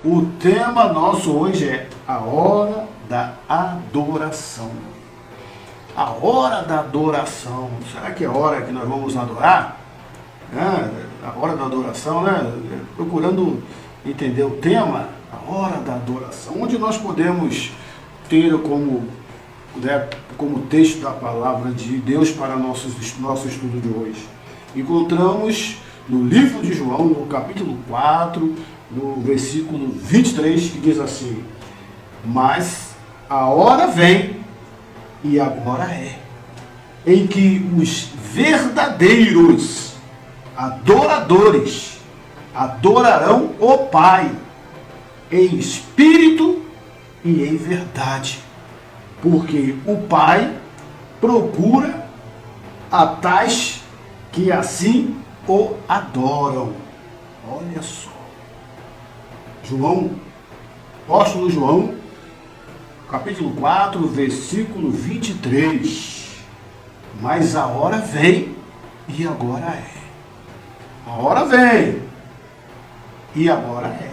O tema nosso hoje é a hora da adoração. A hora da adoração. Será que é a hora que nós vamos adorar? A hora da adoração, né? Procurando entender o tema, a hora da adoração. Onde nós podemos ter como texto da palavra de Deus para nosso estudo de hoje. Encontramos no livro de João, no capítulo 4, no versículo 23, que diz assim: mas a hora vem, e agora é, em que os verdadeiros adoradores adorarão o Pai em espírito e em verdade, porque o Pai procura a tais que assim o adoram. Olha só. Apóstolo João, capítulo 4, versículo 23. Mas a hora vem, e agora é. A hora vem, e agora é,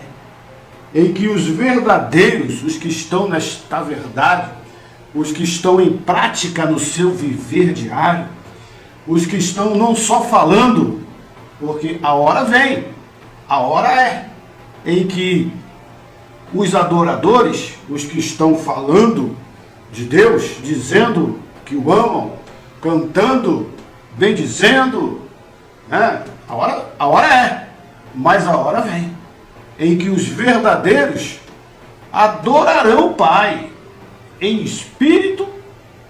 em que os verdadeiros, os que estão nesta verdade, os que estão em prática no seu viver diário, os que estão não só falando, porque a hora vem, a hora é, em que os adoradores, os que estão falando de Deus, dizendo que o amam, cantando, bendizendo, né? A hora é, mas a hora vem, em que os verdadeiros adorarão o Pai em espírito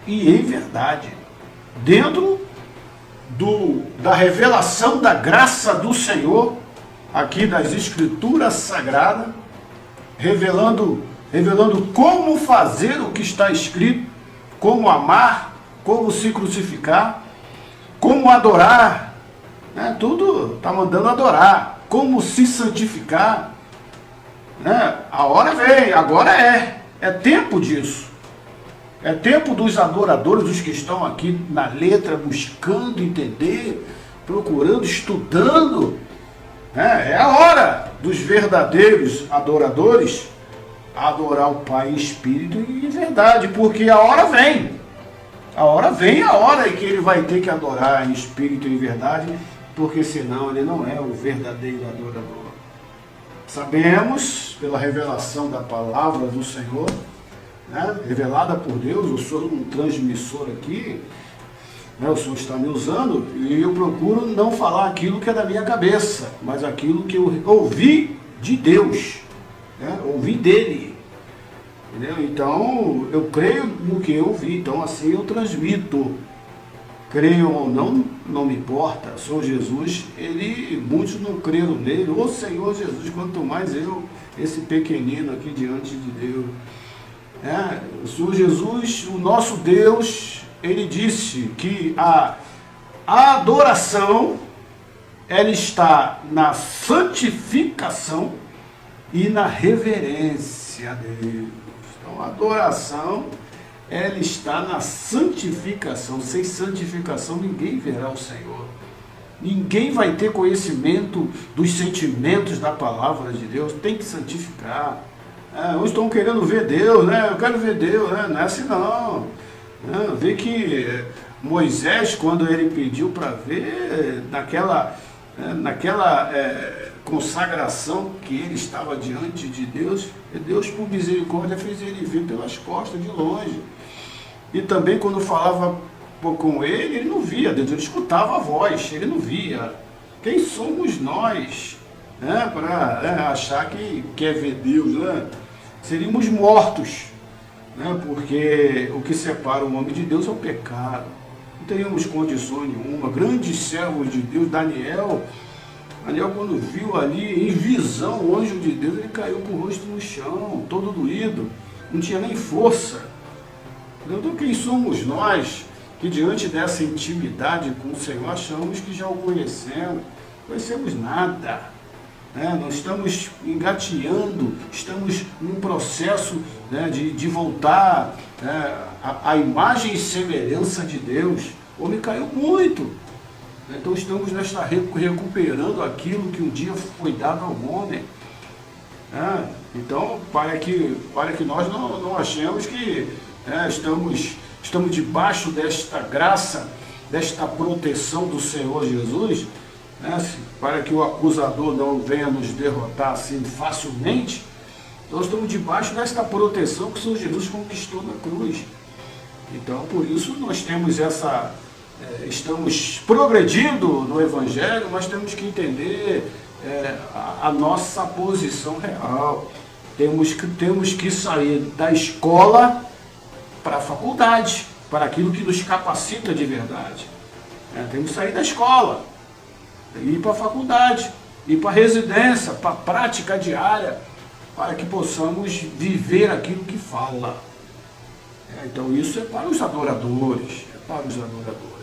e em verdade, dentro da revelação da graça do Senhor, aqui das Escrituras Sagradas, revelando como fazer o que está escrito, como amar, como se crucificar, como adorar, né? Tudo está mandando adorar, como se santificar, né? A hora vem, agora é tempo disso. É tempo dos adoradores, dos que estão aqui na letra, buscando entender, procurando, estudando. É a hora dos verdadeiros adoradores adorar o Pai em espírito e em verdade, porque a hora vem. A hora vem, a hora em que ele vai ter que adorar em espírito e em verdade, porque senão ele não é o verdadeiro adorador. Sabemos, pela revelação da palavra do Senhor, né, revelada por Deus, eu sou um transmissor aqui, né, o Senhor está me usando, e eu procuro não falar aquilo que é da minha cabeça, mas aquilo que eu ouvi de Deus, né, ouvi dele. Entendeu? Então, eu creio no que eu ouvi, então assim eu transmito. Creiam ou não, não me importa. O Senhor Jesus, muitos não creram nele. Ô Senhor Jesus, quanto mais eu, esse pequenino aqui diante de Deus. O Senhor Jesus, o nosso Deus, ele disse que a adoração, ela está na santificação e na reverência a Deus. Então, a adoração, ela está na santificação. Sem santificação, ninguém verá o Senhor. Ninguém vai ter conhecimento dos sentimentos da palavra de Deus. Tem que santificar. Uns estão querendo ver Deus, né? Eu quero ver Deus, né? Não é assim não. Vê que Moisés, quando ele pediu para ver, naquela consagração que ele estava diante de Deus, Deus por misericórdia fez ele ver pelas costas de longe. E também quando falava com ele não via Deus, ele escutava a voz, ele não via. Quem somos nós, né, para achar que quer ver Deus, né? Seríamos mortos, né? Porque o que separa o homem de Deus é o pecado. Não teríamos condições nenhuma. Grandes servos de Deus, Daniel, quando viu ali em visão o anjo de Deus, ele caiu com o rosto no chão, todo doído, não tinha nem força. Então quem somos nós que diante dessa intimidade com o Senhor achamos que já o conhecemos? Conhecemos nada, né? Nós estamos engateando, estamos num processo, né, de voltar, né, à imagem e semelhança de Deus. O homem caiu muito. Então estamos recuperando aquilo que um dia foi dado ao homem. Então, para que nós não achemos que estamos debaixo desta graça, desta proteção do Senhor Jesus, né, para que o acusador não venha nos derrotar assim facilmente. Nós estamos debaixo desta proteção que o Senhor Jesus conquistou na cruz. Então, por isso, nós temos estamos progredindo no Evangelho, mas temos que entender a nossa posição real. Temos que sair da escola para a faculdade, para aquilo que nos capacita de verdade. Temos que sair da escola, ir para a faculdade, ir para a residência, para a prática diária, para que possamos viver aquilo que fala. Então isso é para os adoradores,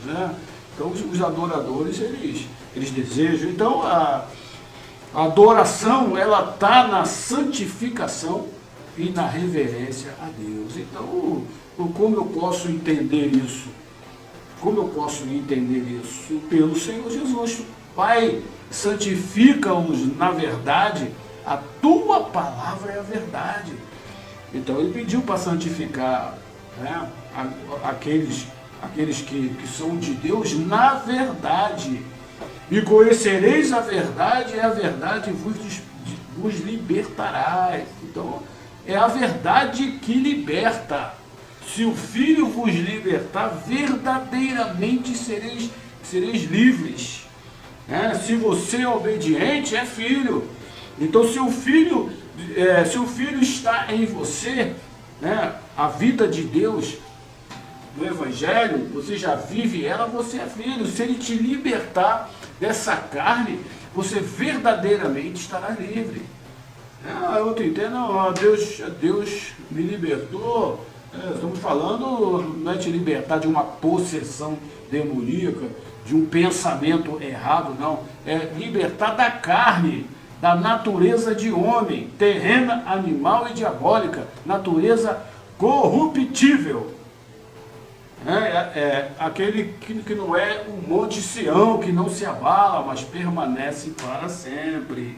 né? Então os adoradores, eles desejam. Então a adoração, ela está na santificação e na reverência a Deus. Então, como eu posso entender isso? Como eu posso entender isso? Pelo Senhor Jesus. Pai, santifica-os na verdade, a tua palavra é a verdade. Então ele pediu para santificar, né, aqueles que são de Deus na verdade. E conhecereis a verdade, e a verdade vos libertará. Então, é a verdade que liberta. Se o Filho vos libertar, verdadeiramente sereis livres. Se você é obediente, é filho. Então, se o Filho está em você, né, a vida de Deus, no Evangelho, você já vive ela, você é filho. Se ele te libertar dessa carne, você verdadeiramente estará livre. Outro entende, não, Deus me libertou. Estamos falando, não é te libertar de uma possessão demoníaca, de um pensamento errado, não. É libertar da carne, da natureza de homem, terrena, animal e diabólica, natureza corruptível. Aquele que não é um monte Sião, que não se abala, mas permanece para sempre.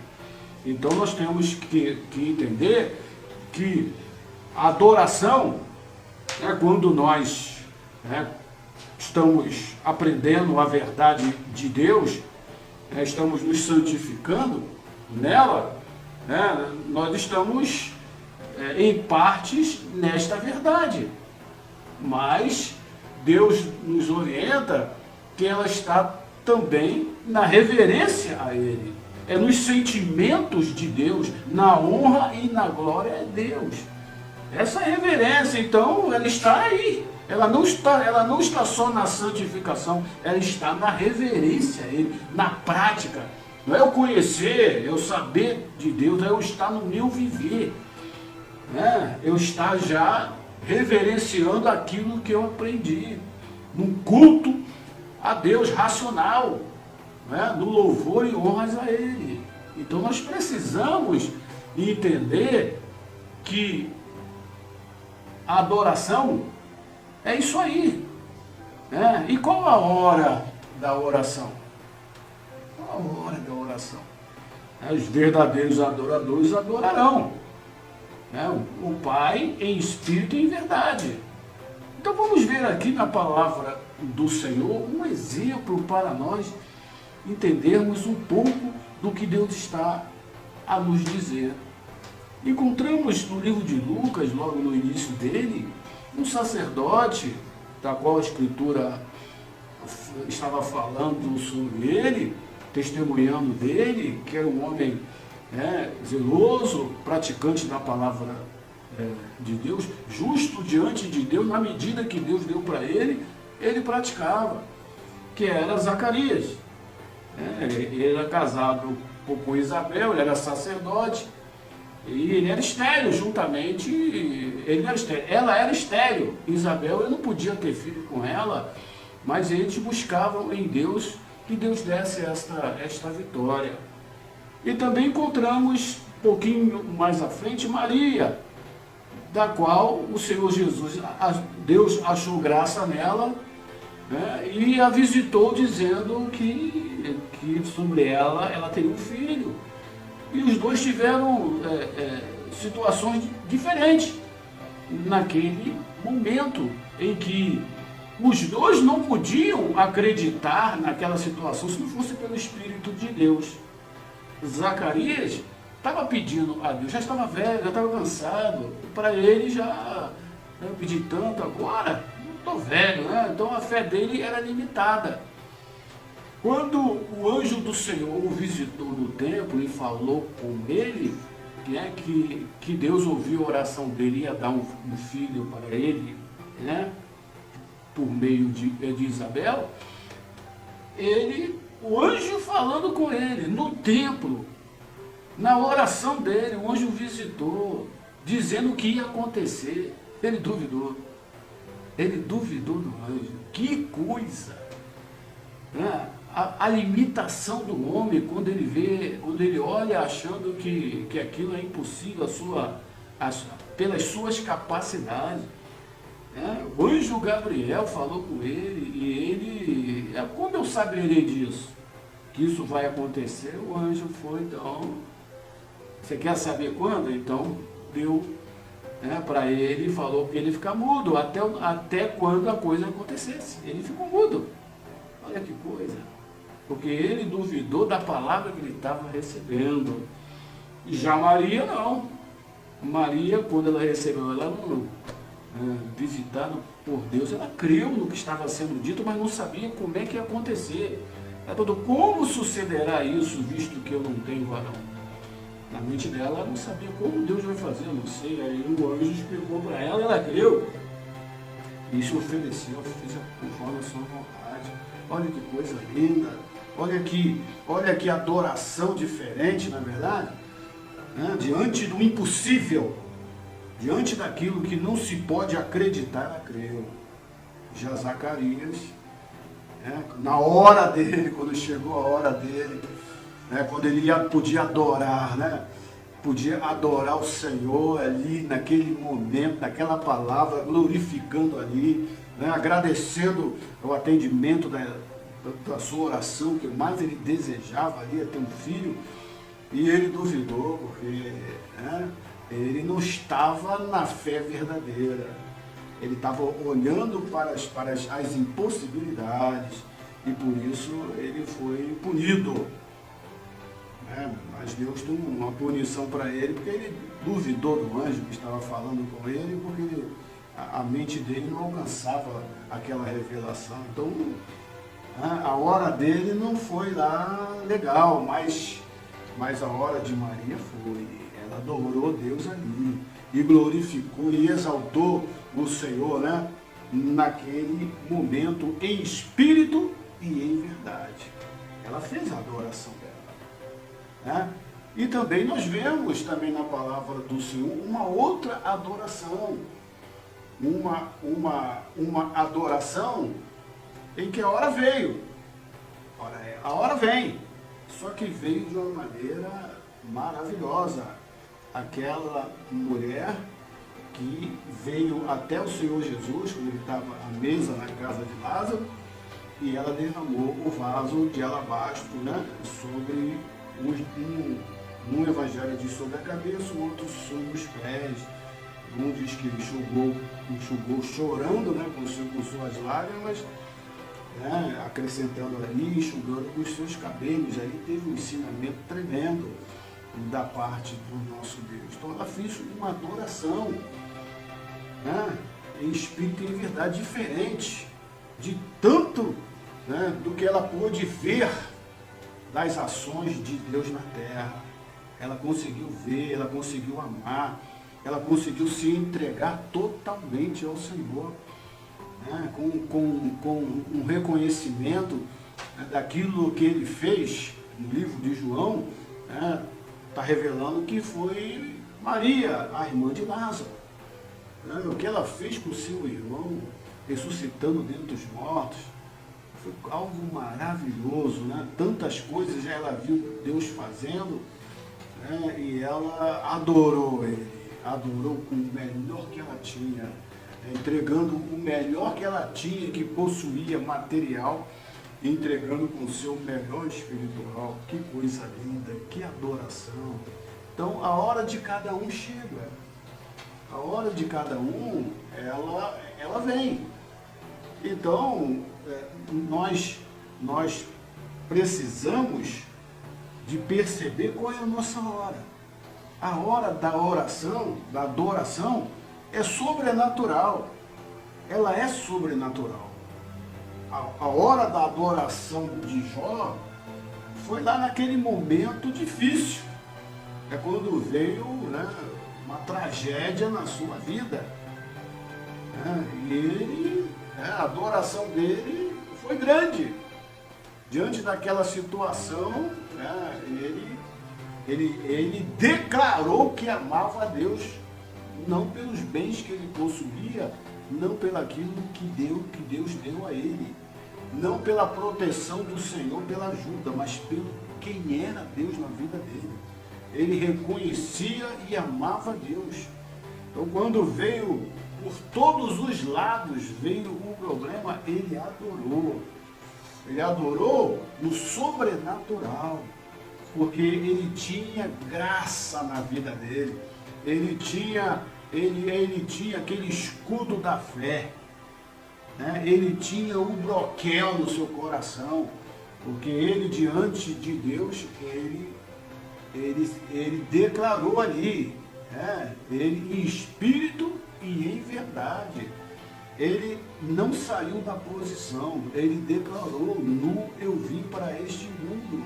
Então nós temos que entender que a adoração, quando nós estamos aprendendo a verdade de Deus, estamos nos santificando nela, nós estamos em partes nesta verdade. Mas Deus nos orienta que ela está também na reverência a Ele. É nos sentimentos de Deus, na honra e na glória a Deus. Essa reverência, então, ela está aí. Ela não está só na santificação, ela está na reverência a Ele, na prática. Não é eu conhecer, eu saber de Deus, é eu estar no meu viver. Eu estar já reverenciando aquilo que eu aprendi, num culto a Deus racional, no louvor e honras a Ele. Então nós precisamos entender que a adoração é isso aí. E qual a hora da oração? Qual a hora da oração? Os verdadeiros adoradores adorarão o Pai em espírito e em verdade. Então vamos ver aqui na palavra do Senhor um exemplo para nós entendermos um pouco do que Deus está a nos dizer. Encontramos no livro de Lucas, logo no início dele, um sacerdote, da qual a Escritura estava falando sobre ele, testemunhando dele, que era um homem zeloso, praticante da palavra de Deus, justo diante de Deus, na medida que Deus deu para ele, ele praticava, que era Zacarias. Ele era casado com Isabel, ele era sacerdote, e ele era estéril juntamente, ela era estéril, Isabel, ele não podia ter filho com ela, mas eles buscavam em Deus que Deus desse esta vitória. E também encontramos, um pouquinho mais à frente, Maria, da qual o Senhor Jesus, Deus achou graça nela, e a visitou dizendo que sobre ela teria um filho. E os dois tiveram situações diferentes naquele momento em que os dois não podiam acreditar naquela situação se não fosse pelo Espírito de Deus. Zacarias estava pedindo a Deus, já estava velho, já estava cansado, para ele já eu pedi tanto agora, não estou velho, né? Então a fé dele era limitada. Quando o anjo do Senhor o visitou no templo e falou com ele, né, que Deus ouviu a oração dele e ia dar um filho para ele, né, por meio de Isabel, o anjo falando com ele no templo, na oração dele, o anjo visitou, dizendo o que ia acontecer. Ele duvidou do anjo. Que coisa! Né? A limitação do homem, quando ele olha achando que aquilo é impossível pelas suas capacidades. O anjo Gabriel falou com ele e ele, como eu saberei disso? Que isso vai acontecer? O anjo foi, então, você quer saber quando? Então, deu para ele e falou que ele ficar mudo até quando a coisa acontecesse. Ele ficou mudo. Olha que coisa. Porque ele duvidou da palavra que ele estava recebendo. E já Maria não. Maria, quando ela recebeu, ela não, visitada por Deus, ela creu no que estava sendo dito, mas não sabia como é que ia acontecer. Ela perguntou, como sucederá isso, visto que eu não tenho varão? Na mente dela, ela não sabia como Deus vai fazer, não sei. Aí o anjo explicou para ela, ela creu. E se ofereceu, fez conforme a sua vontade. Olha que coisa linda. Olha que adoração diferente, na verdade. Diante do impossível, diante daquilo que não se pode acreditar, ela creu. Já Zacarias, na hora dele, quando chegou a hora dele, quando ele podia adorar, podia adorar o Senhor ali, naquele momento, naquela palavra, glorificando ali, agradecendo o atendimento da sua oração, que mais ele desejava ali, é ter um filho, e ele duvidou, porque ele não estava na fé verdadeira, ele estava olhando para as impossibilidades, e por isso ele foi punido. Mas Deus tem uma punição para ele, porque ele duvidou do anjo que estava falando com ele, porque a mente dele não alcançava aquela revelação. Então, a hora dele não foi lá legal, mas a hora de Maria foi. Ela adorou Deus ali, e glorificou e exaltou o Senhor, naquele momento, em espírito e em verdade. Ela fez a adoração dela. E também nós vemos também na palavra do Senhor uma outra adoração, uma adoração em que a hora veio. A hora vem, só que veio de uma maneira maravilhosa. Aquela mulher que veio até o Senhor Jesus, quando ele estava à mesa na casa de Lázaro, e ela derramou o vaso de alabastro, sobre um evangelho diz sobre a cabeça, o outro sobre os pés. Um diz que ele enxugou chorando, com suas lágrimas, acrescentando ali, enxugando com os seus cabelos. Aí teve um ensinamento tremendo da parte do nosso Deus. Então ela fez uma adoração, em espírito e em verdade, diferente de tanto do que ela pôde ver das ações de Deus na terra. Ela conseguiu ver, ela conseguiu amar, ela conseguiu se entregar totalmente ao Senhor, com um reconhecimento daquilo que ele fez. No livro de João, está revelando que foi Maria, a irmã de Lázaro. O que ela fez com o seu irmão, ressuscitando dentre dos mortos, foi algo maravilhoso. Tantas coisas já ela viu Deus fazendo, e ela adorou ele, adorou com o melhor que ela tinha, entregando o melhor que ela tinha, que possuía material, entregando com o seu melhor espiritual. Que coisa linda, que adoração, Então a hora de cada um chega. A hora de cada um, ela vem. Então, nós precisamos de perceber qual é a nossa hora. A hora da oração, da adoração, é sobrenatural. Ela é sobrenatural. A hora da adoração de Jó foi lá naquele momento difícil. É quando veio, né, uma tragédia na sua vida. E ele, a adoração dele foi grande. Diante daquela situação, ele declarou que amava a Deus, não pelos bens que ele possuía, não pelaquilo que Deus deu a ele, não pela proteção do Senhor, pela ajuda, mas pelo quem era Deus na vida dele. Ele reconhecia e amava Deus. Então, quando veio por todos os lados, veio o problema, ele adorou. Ele adorou no sobrenatural, porque ele tinha graça na vida dele. Ele tinha aquele escudo da fé, né? Ele tinha um broquel no seu coração, porque ele, diante de Deus, ele declarou ali, ele em espírito e em verdade. Ele não saiu da posição, ele declarou: nu eu vim para este mundo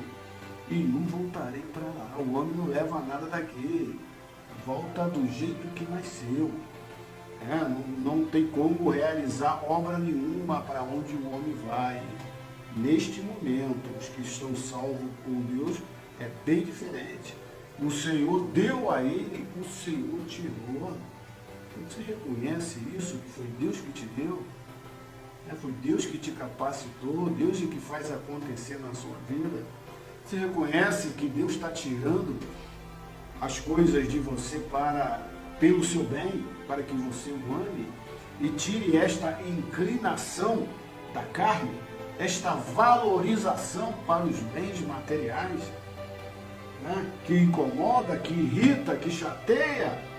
e nu voltarei para lá. O homem não leva nada daqui, volta do jeito que nasceu. Não tem como realizar obra nenhuma para onde o homem vai. Neste momento, os que estão salvos por Deus é bem diferente. O Senhor deu a ele, o Senhor tirou. Você reconhece isso? Que foi Deus que te deu? Foi Deus que te capacitou, Deus é que faz acontecer na sua vida. Você reconhece que Deus está tirando as coisas de você pelo seu bem, para que você o ame, e tire esta inclinação da carne, esta valorização para os bens materiais, que incomoda, que irrita, que chateia.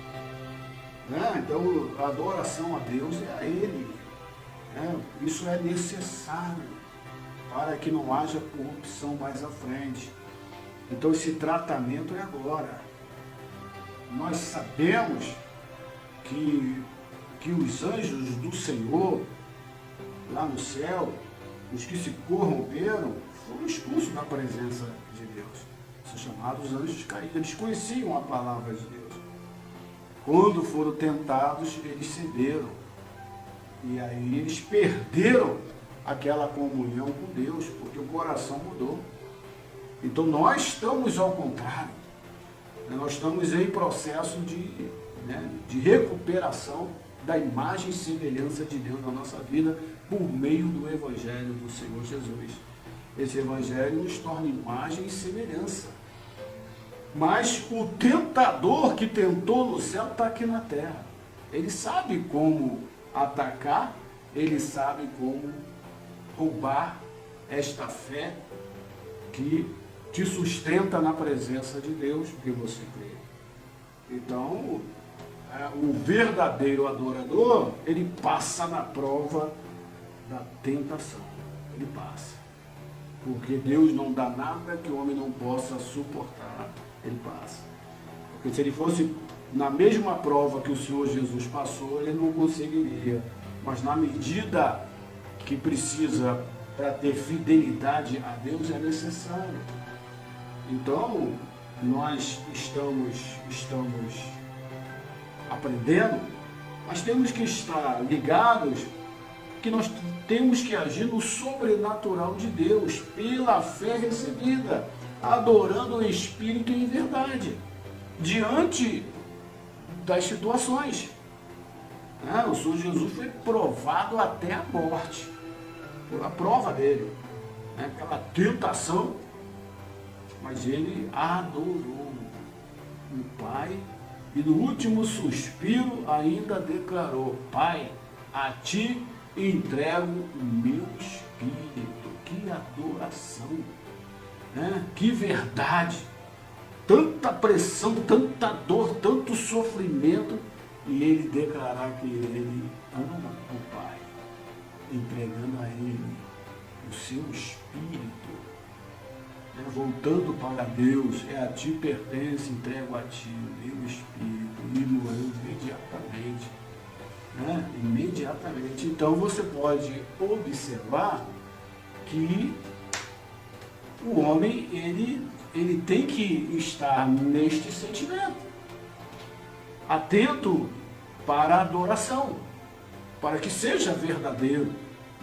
Então, a adoração a Deus é a Ele. Isso é necessário para que não haja corrupção mais à frente. Então, esse tratamento é agora. Nós sabemos que os anjos do Senhor, lá no céu, os que se corromperam, foram expulsos da presença de Deus. São chamados anjos caídos. Eles conheciam a palavra de Deus. Quando foram tentados, eles cederam. E aí eles perderam aquela comunhão com Deus, porque o coração mudou. Então nós estamos ao contrário. Nós estamos em processo de recuperação da imagem e semelhança de Deus na nossa vida por meio do Evangelho do Senhor Jesus. Esse Evangelho nos torna imagem e semelhança. Mas o tentador que tentou no céu está aqui na terra. Ele sabe como atacar, ele sabe como roubar esta fé que te sustenta na presença de Deus, porque você crê. Então, o verdadeiro adorador, ele passa na prova da tentação. Ele passa. Porque Deus não dá nada que o homem não possa suportar. Ele passa. Porque se ele fosse na mesma prova que o Senhor Jesus passou, ele não conseguiria. Mas na medida que precisa para ter fidelidade a Deus, é necessário. Então, nós estamos aprendendo, mas temos que estar ligados que nós temos que agir no sobrenatural de Deus, pela fé recebida, adorando o Espírito em verdade, diante das situações. O Senhor Jesus foi provado até a morte, pela prova dele, aquela tentação, mas ele adorou o Pai e no último suspiro ainda declarou: Pai, a Ti entrego o meu espírito. Que adoração, que verdade. tanta pressão, tanta dor, tanto sofrimento, e ele declarar que ele ama o Pai, entregando a ele o seu espírito, né? Voltando para Deus, a ti pertence, entrego a ti o meu espírito, e morreu imediatamente, né? Imediatamente. Então você pode observar que o homem, ele tem que estar neste sentimento, atento para a adoração, para que seja verdadeiro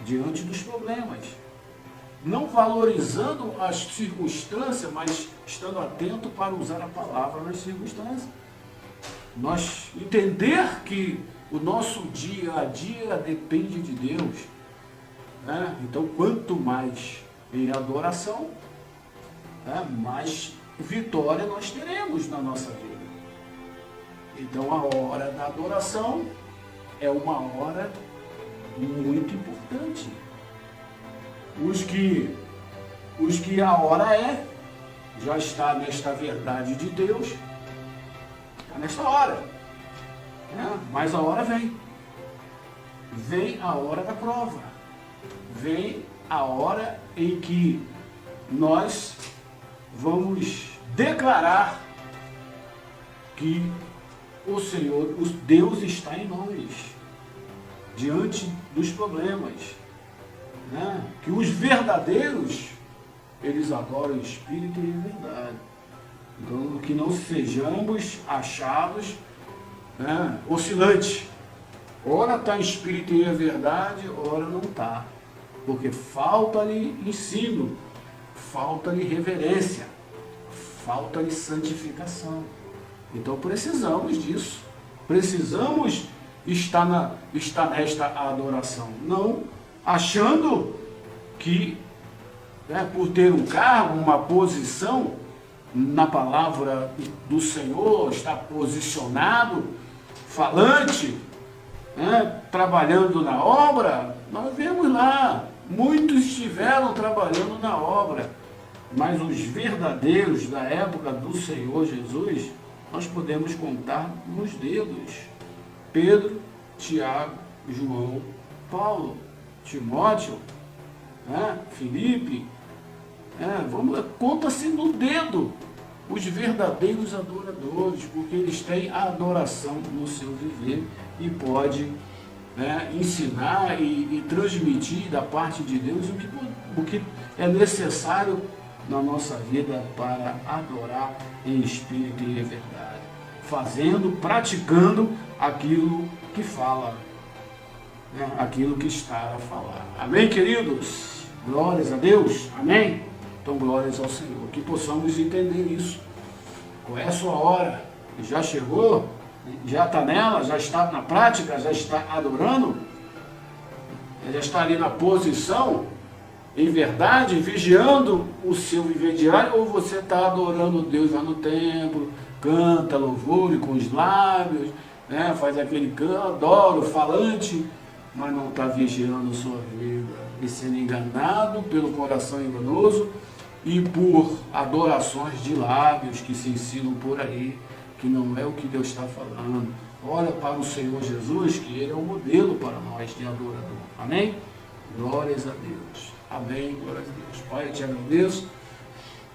diante dos problemas, não valorizando as circunstâncias, mas estando atento para usar a palavra nas circunstâncias. Nós entender que o nosso dia a dia depende de Deus, né? Então, quanto mais em adoração, né, mais vitória nós teremos na nossa vida. Então, a hora da adoração é uma hora muito importante. Os que a hora já está nesta verdade de Deus, está nesta hora, né? Mas a hora vem. Vem a hora da prova. Vem a hora em que nós vamos declarar que o Senhor, o Deus está em nós, diante dos problemas, né? Que os verdadeiros, eles adoram o Espírito e a verdade. Então, que não sejamos achados, né, oscilantes. Ora está em Espírito e a verdade, ora não está. Porque falta-lhe ensino, falta-lhe reverência, falta-lhe santificação. Então precisamos disso. Precisamos estar nesta adoração. Não achando que, né, por ter um cargo, uma posição na palavra do Senhor, estar posicionado, falante, né, trabalhando na obra, nós vemos lá, muitos estiveram trabalhando na obra, mas os verdadeiros da época do Senhor Jesus, nós podemos contar nos dedos. Pedro, Tiago, João, Paulo, Timóteo, né, Filipe, conta-se no dedo os verdadeiros adoradores, porque eles têm a adoração no seu viver e pode, né, ensinar e transmitir da parte de Deus o que é necessário na nossa vida para adorar em espírito e em verdade, fazendo, praticando aquilo que fala, né, aquilo que está a falar. Amém, queridos? Glórias a Deus. Amém? Então, glórias ao Senhor. Que possamos entender isso. Qual é a sua hora? Já chegou? Já está nela? Já está na prática? Já está adorando? Já está ali na posição, em verdade, vigiando o seu viver diário? Ou você está adorando Deus lá no templo, canta louvor com os lábios, né, faz aquele canto, adoro, falante, mas não está vigiando a sua vida e sendo enganado pelo coração enganoso e por adorações de lábios que se ensinam por aí, que não é o que Deus está falando. Olha para o Senhor Jesus, que Ele é o modelo para nós de adorador. Amém? Glórias a Deus. Amém, glórias a Deus. Pai, eu te agradeço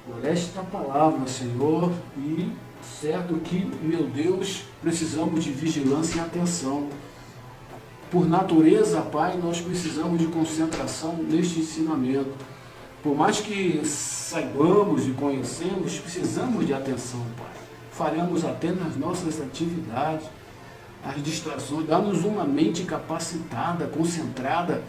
por esta palavra, Senhor, e certo que, meu Deus, precisamos de vigilância e atenção. Por natureza, Pai, nós precisamos de concentração neste ensinamento. Por mais que saibamos e conhecemos, precisamos de atenção, Pai. Falhamos até nas nossas atividades, as distrações, dá-nos uma mente capacitada, concentrada,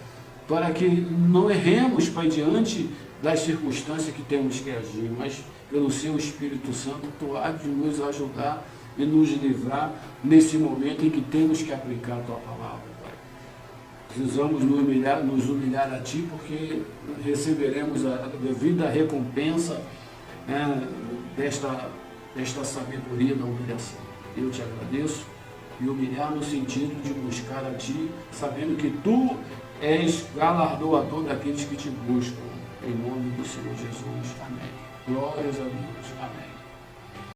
para que não erremos, Pai, diante das circunstâncias que temos que agir, mas pelo Seu Espírito Santo, Tu há de nos ajudar e nos livrar nesse momento em que temos que aplicar a Tua palavra, Pai. Precisamos nos humilhar a Ti, porque receberemos a devida recompensa, né, desta sabedoria da humilhação. Eu te agradeço, e humilhar no sentido de buscar a Ti, sabendo que Tu és galardoador daqueles que Te buscam. Em nome do Senhor Jesus. Amém. Glórias a Deus. Amém.